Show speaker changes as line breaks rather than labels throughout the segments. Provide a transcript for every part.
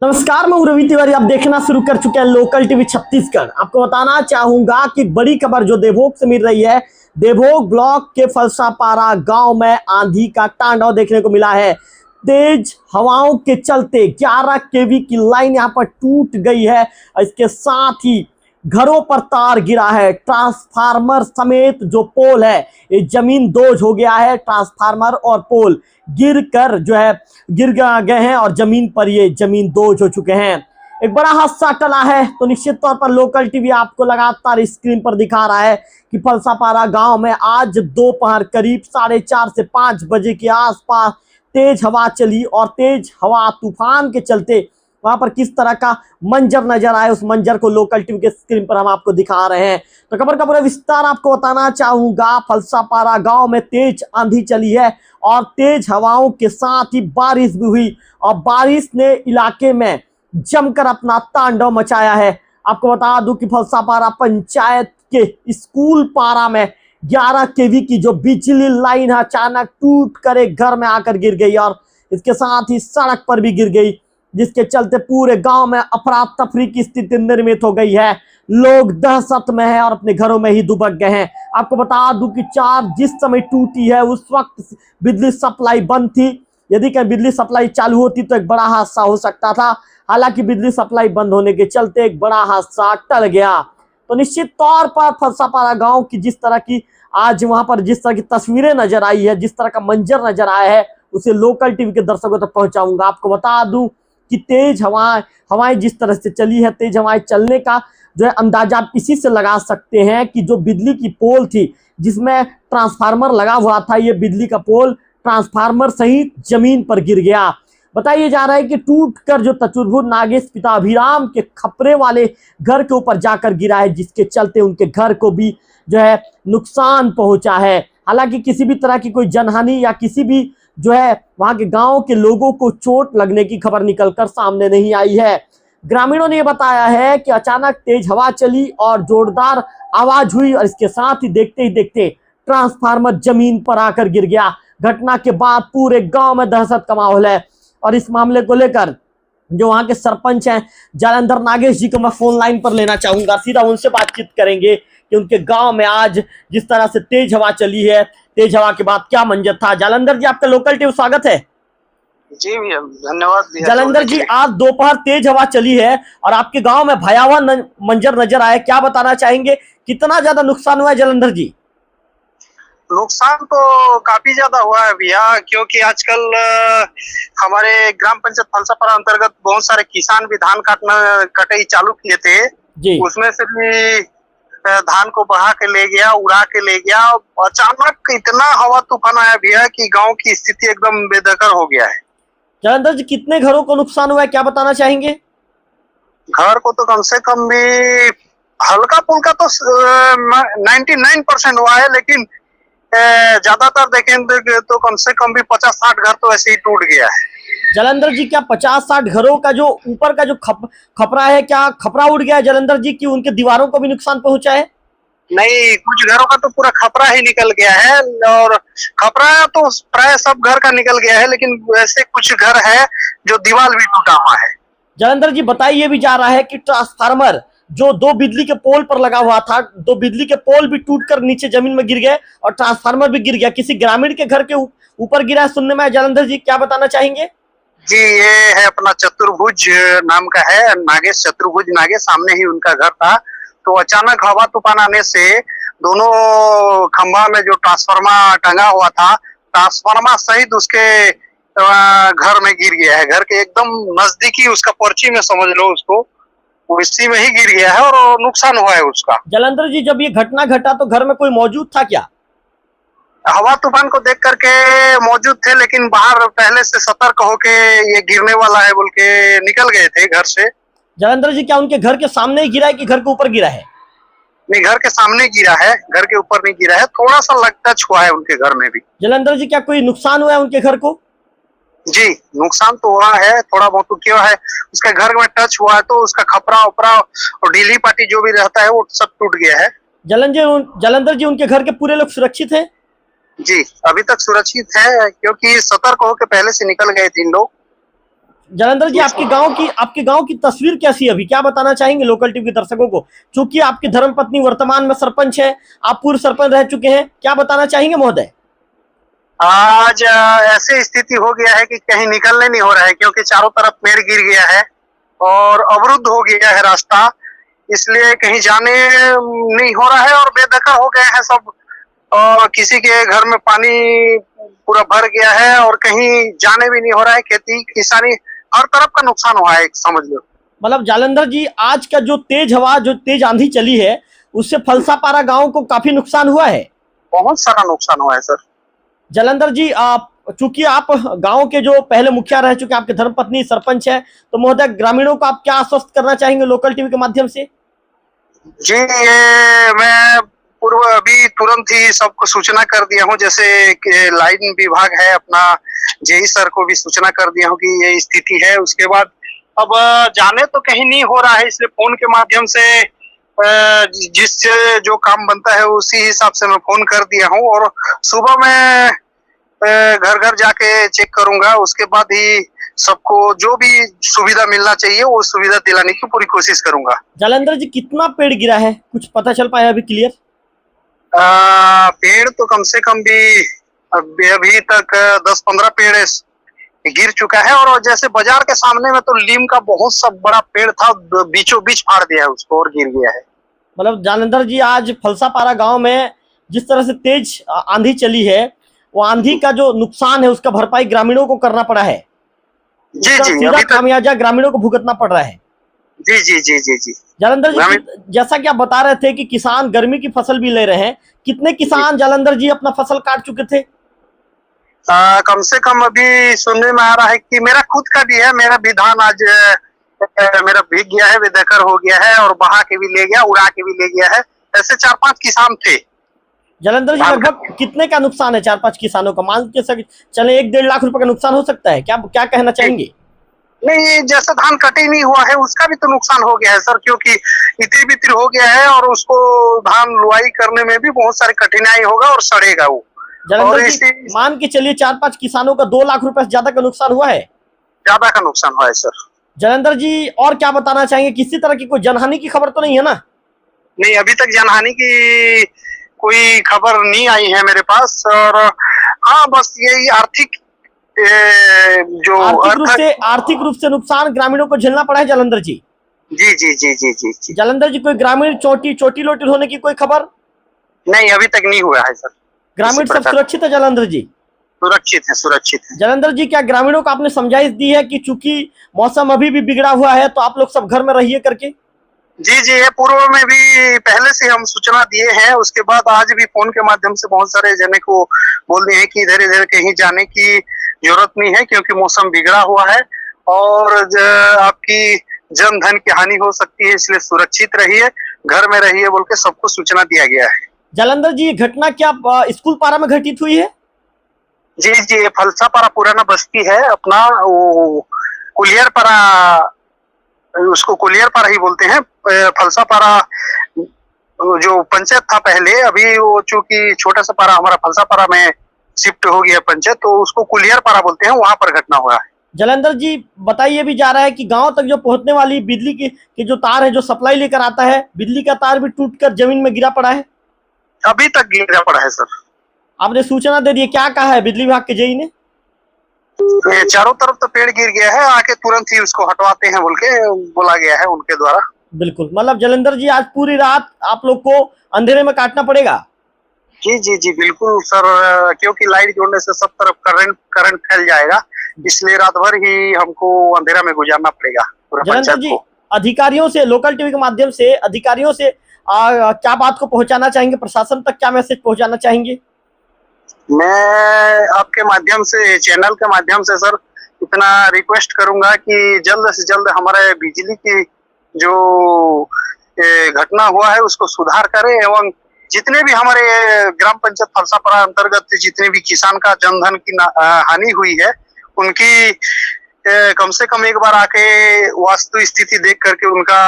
नमस्कार, मैं हूं रवि तिवारी। आप देखना शुरू कर चुके हैं लोकल टीवी छत्तीसगढ़। आपको बताना चाहूंगा कि बड़ी खबर जो देवभोग से मिल रही है। देवभोग ब्लॉक के फलसापारा गांव में आंधी का तांडव देखने को मिला है। तेज हवाओं के चलते 11 केवी की लाइन यहां पर टूट गई है। इसके साथ ही घरों पर तार गिरा है। ट्रांसफार्मर समेत जो पोल है ये जमीन दोज हो गया है। ट्रांसफार्मर और पोल गिर गए हैं और जमीन पर ये जमीन दोज हो चुके हैं। एक बड़ा हादसा टला है। तो निश्चित तौर पर लोकल टीवी आपको लगातार स्क्रीन पर दिखा रहा है कि फलसापारा गांव में आज दोपहर करीब 4:30 से 5 बजे के आसपास तेज हवा चली और तेज हवा तूफान के चलते वहां पर किस तरह का मंजर नजर आए, उस मंजर को लोकल टीवी के स्क्रीन पर हम आपको दिखा रहे हैं। तो खबर का पूरा विस्तार आपको बताना चाहूंगा। फलसापारा गांव में तेज आंधी चली है और तेज हवाओं के साथ ही बारिश भी हुई और बारिश ने इलाके में जमकर अपना तांडव मचाया है। आपको बता दूं कि फलसापारा पंचायत के स्कूल पारा में 11 केवी की जो बिजली लाइन अचानक टूट कर एक घर में आकर गिर गई और इसके साथ ही सड़क पर भी गिर गई, जिसके चलते पूरे गांव में अफरा तफरी की स्थिति निर्मित हो गई है। लोग दहशत में हैं और अपने घरों में ही दुबक गए हैं। आपको बता दूं कि चार जिस समय टूटी है उस वक्त बिजली सप्लाई बंद थी। यदि कहीं बिजली सप्लाई चालू होती तो एक बड़ा हादसा हो सकता था। हालांकि बिजली सप्लाई बंद होने के चलते एक बड़ा हादसा टल गया। तो निश्चित तौर पर फलसापारा गांव की जिस तरह की आज वहां पर जिस तरह की तस्वीरें नजर आई है, जिस तरह का मंजर नजर आया है, उसे लोकल टीवी के दर्शकों तक पहुंचाऊंगा। आपको बता दूं कि तेज हवाएं जिस तरह से चली है, तेज हवाएं चलने का जो है अंदाजा आप इसी से लगा सकते हैं कि जो बिजली की पोल थी जिसमें ट्रांसफार्मर लगा हुआ था, ये बिजली का पोल ट्रांसफार्मर सहित जमीन पर गिर गया। बताया जा रहा है कि टूटकर जो चतुर्भुज नागेश पिता अभिराम के खपरे वाले घर के ऊपर जाकर गिरा है, जिसके चलते उनके घर को भी जो है नुकसान पहुंचा है। हालांकि किसी भी तरह की कोई जनहानि या किसी भी जो है वहां के गांव के लोगों को चोट लगने की खबर निकलकर सामने नहीं आई है। ग्रामीणों ने बताया है कि अचानक तेज हवा चली और जोरदार आवाज हुई और इसके साथ ही देखते ट्रांसफार्मर जमीन पर आकर गिर गया। घटना के बाद पूरे गांव में दहशत का माहौल है और इस मामले को लेकर जो वहां के सरपंच हैं जालंधर नागेश जी को मैं फोन लाइन पर लेना चाहूंगा। सीधा उनसे बातचीत करेंगे कि उनके गांव में आज जिस तरह से तेज हवा चली है, तेज हवा के बाद क्या मंजर था। जालंधर जी, आपका लोकल टीवी स्वागत है।
जी भैया, धन्यवाद भैया।
जालंधर जी, आज दोपहर तेज हवा चली है और आपके गांव में भयावह मंजर नजर आया, क्या बताना चाहेंगे? कितना ज्यादा नुकसान हुआ है जालंधर जी?
नुकसान तो काफी ज्यादा हुआ है भैया, क्योंकि आजकल हमारे ग्राम पंचायत फलसापारा अंतर्गत बहुत सारे किसान भी धान कटाई चालू किए थे जी। उसमें से भी धान को बहा के ले गया, उड़ा के ले गया। अचानक इतना हवा तूफान आया भैया कि गांव की स्थिति एकदम बेदखल हो गया है।
जालंधर जी, कितने घरों को नुकसान हुआ है, क्या बताना चाहेंगे? घर
को तो कम से कम भी हल्का फुल्का तो 99% हुआ है, लेकिन ज्यादातर देखें तो कम से कम भी 50-60 घर तो ऐसे ही टूट गया है।
जालंधर जी, क्या 50-60 घरों का जो ऊपर का जो खपरा है, क्या खपरा उड़ गया है जालंधर जी, की उनके दीवारों को भी नुकसान पहुंचा है?
नहीं, कुछ घरों का तो पूरा खपरा ही निकल गया है और खपरा तो प्राय सब घर का निकल गया है, लेकिन ऐसे कुछ घर है जो दीवार भी टूटा हुआ है।
जालंधर जी, बताइए भी जा रहा है कि ट्रांसफार्मर जो 2 बिजली के पोल पर लगा हुआ था, 2 बिजली के पोल भी टूटकर नीचे जमीन में गिर गए और ट्रांसफार्मर भी गिर गया। किसी ग्रामीण के घर के ऊपर गिरा है सुनने में। जालंधर जी, क्या बताना चाहेंगे?
जी, ये है अपना चतुर्भुज नाम का है, नागेश, चतुर्भुज नागेश, सामने ही उनका घर था। तो अचानक हवा तूफान आने से दोनों खंभा में जो ट्रांसफार्मर टंगा हुआ था, ट्रांसफार्मर सहित उसके घर में गिर गया है। घर के एकदम नजदीकी उसका पर्ची में समझ लो उसको, इसी में ही गिर गया है और नुकसान हुआ है उसका।
जालंधर जी, जब ये घटना घटा तो घर में कोई मौजूद था क्या?
हवा तूफान को देख करके मौजूद थे, लेकिन बाहर पहले से सतर्क होके ये गिरने वाला है बोल के निकल गए थे घर से।
जालंधर जी, क्या उनके घर के सामने ही गिरा है कि घर के ऊपर गिरा है?
नहीं, घर के सामने गिरा है, घर के ऊपर नहीं गिरा है। थोड़ा सा लगता छुआ है उनके घर में भी।
जालंधर जी, क्या कोई नुकसान हुआ है उनके घर को?
जी, नुकसान तो हुआ है, थोड़ा बहुत क्यों है, उसके घर में टच हुआ है तो उसका खपरा उपरा और ढीली पाटी जो भी रहता है वो सब टूट गया है।
जालंधर जी, उनके घर के पूरे लोग सुरक्षित हैं?
जी, अभी तक सुरक्षित है, क्योंकि सतर्क होकर पहले से निकल गए 3 लोग।
जालंधर जी, आपके गांव की तस्वीर कैसी है अभी, क्या बताना चाहेंगे लोकल टीवी के दर्शकों को? चूंकि आपकी धर्मपत्नी वर्तमान में सरपंच है, आप पूर्व सरपंच रह चुके हैं, क्या बताना चाहेंगे महोदय?
आज ऐसी स्थिति हो गया है कि कहीं निकलने नहीं हो रहा है, क्योंकि चारों तरफ पेड़ गिर गया है और अवरुद्ध हो गया है रास्ता, इसलिए कहीं जाने नहीं हो रहा है और बेदखल हो गए हैं सब। और किसी के घर में पानी पूरा भर गया है और कहीं जाने भी नहीं हो रहा है। खेती किसानी हर तरफ का नुकसान हुआ है, समझ लो।
मतलब जालंधर जी, आज का जो तेज हवा, जो तेज आंधी चली है, उससे फलसापारा गांव को काफी नुकसान हुआ है।
बहुत सारा नुकसान हुआ है सर।
जालंधर जी, चूंकि आप गांव के जो पहले मुखिया रह चुके हैं, आपकी धर्मपत्नी सरपंच है, तो महोदय ग्रामीणों को आप क्या आश्वस्त करना चाहेंगे लोकल टीवी के माध्यम से?
जी, ये मैं पूर्व अभी तुरंत ही सबको सूचना कर दिया हूँ, जैसे कि लाइन विभाग है अपना, जेई सर को भी सूचना कर दिया हूँ कि ये स्थिति है। उसके बाद अब जाने तो कहीं नहीं हो रहा है, इसलिए फोन के माध्यम से जिससे जो काम बनता है उसी हिसाब से मैं फोन कर दिया हूँ और सुबह मैं घर घर जाके चेक करूंगा। उसके बाद ही सबको जो भी सुविधा मिलना चाहिए वो सुविधा दिलाने की पूरी कोशिश करूंगा।
जालंधर जी, कितना पेड़ गिरा है, कुछ पता चल पाया अभी क्लियर?
पेड़ तो कम से कम भी अभी तक 10-15 पेड़ गिर चुका है और जैसे बाजार के सामने में तो नीम का बहुत सब बड़ा पेड़ था, बीचों बीच फाड़ दिया है उसको और गिर गया है।
मतलब जालंधर जी, आज फलसापारा गांव में जिस तरह से तेज आंधी चली है, वो आंधी का जो नुकसान है उसका भरपाई ग्रामीणों को करना पड़ा है।
जी जी,
सीधा खामियाजा ग्रामीणों को भुगतना पड़ रहा है।
जी जी जी जी जी।
जालंधर जी, जैसा कि आप बता रहे थे कि किसान गर्मी की फसल भी ले रहे हैं, कितने किसान जालंधर जी अपना फसल काट चुके थे?
कम से कम अभी सुनने में आ रहा है कि मेरा खुद का भी है, मेरा भी धान आज मेरा भीग गया है, बेदखल हो गया है और बहा के भी ले गया, उड़ा के भी ले गया है। ऐसे 4-5 किसान थे।
जालंधर जी, लगभग कितने का नुकसान है 4-5 किसानों का? मान के चले 1-1.5 लाख रुपए का नुकसान हो सकता है, क्या कहना चाहेंगे?
नहीं, जैसे धान कटे नहीं हुआ है उसका भी तो नुकसान हो गया है सर, क्योंकि इतनी बितर हो गया है और उसको धान लुआई करने में भी बहुत सारी कठिनाई होगा और सड़ेगा वो।
जालंधर जी, मान के चलिए 4-5 किसानों का 2 लाख रुपए से ज्यादा का नुकसान हुआ है।
ज्यादा का नुकसान हुआ है सर।
जालंधर जी, और क्या बताना चाहेंगे? किसी तरह की कोई जनहानि की खबर तो नहीं है ना?
नहीं, अभी तक जनहानि की कोई खबर नहीं आई है मेरे पास। और हाँ, बस यही आर्थिक
रूप से नुकसान ग्रामीणों को झेलना पड़ा है जालंधर जी।
जी जी जी जी जी जी।
जालंधर जी, कोई ग्रामीण चोटी लोटी होने की कोई खबर?
नहीं, अभी तक नहीं हुआ है सर।
ग्रामीण सब सुरक्षित है जालंधर जी?
सुरक्षित है, सुरक्षित है।
जालंधर जी, क्या ग्रामीणों को आपने समझाइश दी है कि चूंकि मौसम अभी भी बिगड़ा हुआ है तो आप लोग सब घर में रहिए करके?
जी जी, ये पूर्व में भी पहले से हम सूचना दिए हैं। उसके बाद आज भी फोन के माध्यम से बहुत सारे जने को बोल दिए हैं कि इधर इधर कहीं जाने की जरूरत नहीं है, क्योंकि मौसम बिगड़ा हुआ है और आपकी जन धन की हानि हो सकती है, इसलिए सुरक्षित रहिए, घर में रहिए बोल के सबको सूचना दिया गया है।
जालंधर जी, घटना क्या स्कूल पारा में घटित हुई है?
जी जी, फलसापारा पुराना बस्ती है अपना, वो कुलियर पारा, उसको कुलियर पारा ही बोलते हैं। फलसापारा जो पंचायत था पहले, अभी वो चूंकि छोटा सा पारा हमारा फलसापारा में शिफ्ट हो गया पंचायत, तो उसको कुलियर पारा बोलते हैं, वहां पर घटना हुआ है।
जालंधर जी, बताइए भी जा रहा है कि गांव तक जो पहुंचने वाली बिजली की जो तार है, जो सप्लाई लेकर आता है, बिजली का तार भी टूटकर जमीन में गिरा पड़ा है।
अभी तक गिरा पड़ा है सर।
आपने सूचना दे दी, क्या कहा है बिजली विभाग के जेई ने?
चारों तरफ तो पेड़ गिर गया है, आके तुरंत ही उसको हटवाते हैं बोल के बोला गया है उनके द्वारा।
बिल्कुल, मतलब जालंधर जी, आज पूरी रात आप लोग को अंधेरे में काटना पड़ेगा?
जी जी जी, बिल्कुल सर, क्योंकि लाइट जोड़ने से सब तरफ करंट फैल जाएगा, इसलिए रात भर ही हमको अंधेरा में गुजारना पड़ेगा।
जालंधर जी, अधिकारियों से, लोकल टीवी के माध्यम से अधिकारियों से क्या बात को पहुंचाना चाहेंगे? प्रशासन तक क्या मैसेज पहुंचाना चाहेंगे?
मैं आपके माध्यम से, चैनल के माध्यम से सर इतना रिक्वेस्ट करूंगा कि जल्द से जल्द हमारे बिजली की जो घटना हुआ है उसको सुधार करें, एवं जितने भी हमारे ग्राम पंचायत फलसापारा अंतर्गत जितने भी किसान का जनधन की हानि हुई है, उनकी कम से कम एक बार आके वास्तु स्थिति देख करके उनका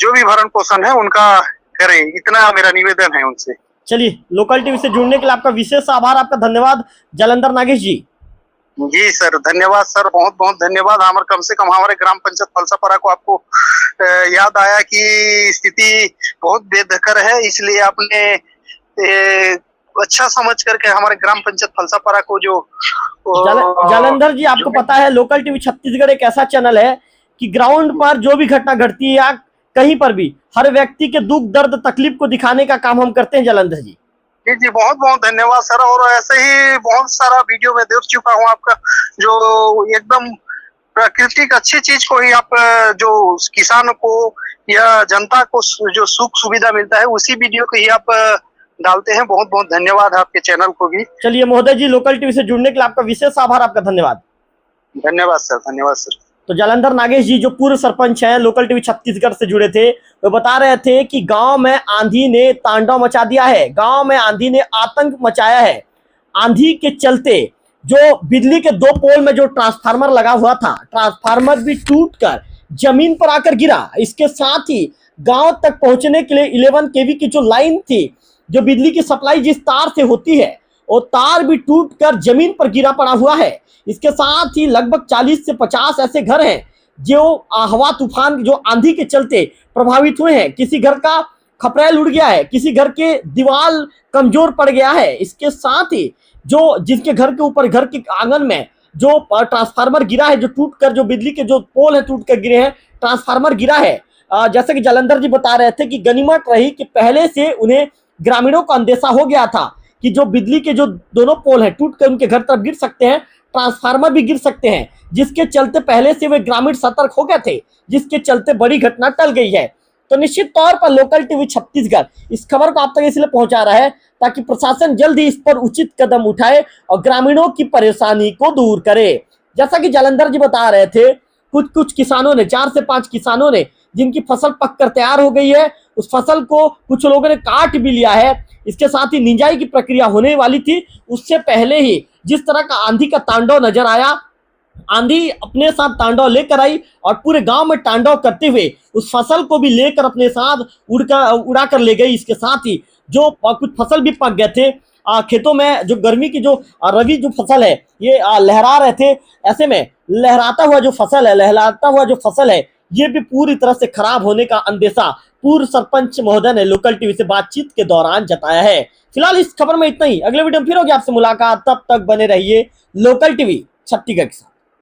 जो भी भरण पोषण है उनका करें, इतना मेरा निवेदन है उनसे।
चलिए, लोकल टीवी से जुड़ने के लिए आपका विशेष आभार, आपका धन्यवाद जालंधर नागेश जी।
जी सर, धन्यवाद सर, बहुत बहुत धन्यवाद। हमारे कम से कम हमारे ग्राम पंचायत फलसापारा को आपको याद आया कि स्थिति बहुत बेदखर है, इसलिए आपने अच्छा समझ करके हमारे ग्राम पंचायत फलसापारा को जो
जालंधर जी, आपको पता है लोकल टीवी छत्तीसगढ़ एक ऐसा चैनल है कि ग्राउंड पर जो भी घटना घटती है या कहीं पर भी हर व्यक्ति के दुख दर्द तकलीफ को दिखाने का काम हम करते हैं जालंधर जी।
जी जी, बहुत बहुत धन्यवाद सर। और ऐसे ही बहुत सारा वीडियो में देख चुका हूँ आपका, जो एकदम प्राकृतिक अच्छी चीज को ही आप जो किसानों को या जनता को जो सुख सुविधा मिलता है उसी वीडियो को ही आप डालते हैं। बहुत बहुत धन्यवाद आपके चैनल को भी।
चलिए महोदय जी, लोकल टीवी से जुड़ने के लिए आपका विशेष आभार, आपका धन्यवाद।
धन्यवाद सर, धन्यवाद सर।
तो जालंधर नागेश जी जो पूर्व सरपंच हैं, लोकल टीवी छत्तीसगढ़ से जुड़े थे, वो बता रहे थे कि गांव में आंधी ने तांडव मचा दिया है, गांव में आंधी ने आतंक मचाया है। आंधी के चलते जो बिजली के 2 पोल में जो ट्रांसफार्मर लगा हुआ था, ट्रांसफार्मर भी टूटकर जमीन पर आकर गिरा। इसके साथ ही गांव तक पहुंचने के लिए 11 केवी की जो लाइन थी, जो बिजली की सप्लाई जिस तार से होती है, वो तार भी टूटकर जमीन पर गिरा पड़ा हुआ है। इसके साथ ही लगभग 40 से 50 ऐसे घर हैं जो हवा तूफान जो आंधी के चलते प्रभावित हुए हैं। किसी घर का खपरेल उड़ गया है, किसी घर के दीवार कमजोर पड़ गया है। इसके साथ ही जो जिसके घर के ऊपर घर के आंगन में जो ट्रांसफार्मर गिरा है, जो टूटकर जो बिजली के जो पोल है टूटकर गिरे हैं, ट्रांसफार्मर गिरा है। जैसे कि जालंधर जी बता रहे थे कि गनीमत रही कि पहले से उन्हें ग्रामीणों को अंदेशा हो गया था कि जो बिजली के जो दोनों पोल हैं टूटकर उनके घर तरफ गिर सकते हैं, ट्रांसफार्मर भी गिर सकते हैं, जिसके चलते पहले से वे ग्रामीण सतर्क हो गए थे, जिसके चलते बड़ी घटना टल गई है। तो निश्चित तौर पर लोकल टीवी छत्तीसगढ़ इस खबर को आप तक इसलिए पहुंचा रहा है ताकि प्रशासन जल्द ही इस पर उचित कदम उठाए और ग्रामीणों की परेशानी को दूर करे। जैसा कि जालंधर जी बता रहे थे, कुछ किसानों ने, 4 से 5 किसानों ने, जिनकी फसल पककर तैयार हो गई है, उस फसल को कुछ लोगों ने काट भी लिया है। इसके साथ ही निंजाई की प्रक्रिया होने वाली थी, उससे पहले ही जिस तरह का आंधी का तांडव नजर आया, आंधी अपने साथ तांडव लेकर आई और पूरे गांव में तांडव करते हुए उस फसल को भी लेकर अपने साथ उड़ा कर ले गई। इसके साथ ही जो कुछ फसल भी पक गए थे खेतों में, जो गर्मी की जो रबी जो फसल है ये लहरा रहे थे। ऐसे में लहराता हुआ जो फसल है ये भी पूरी तरह से खराब होने का अंदेशा पूर्व सरपंच महोदय ने लोकल टीवी से बातचीत के दौरान जताया है। फिलहाल इस खबर में इतना ही। अगले वीडियो में फिर होगी आपसे मुलाकात, तब तक बने रहिए लोकल टीवी छत्तीसगढ़ के साथ।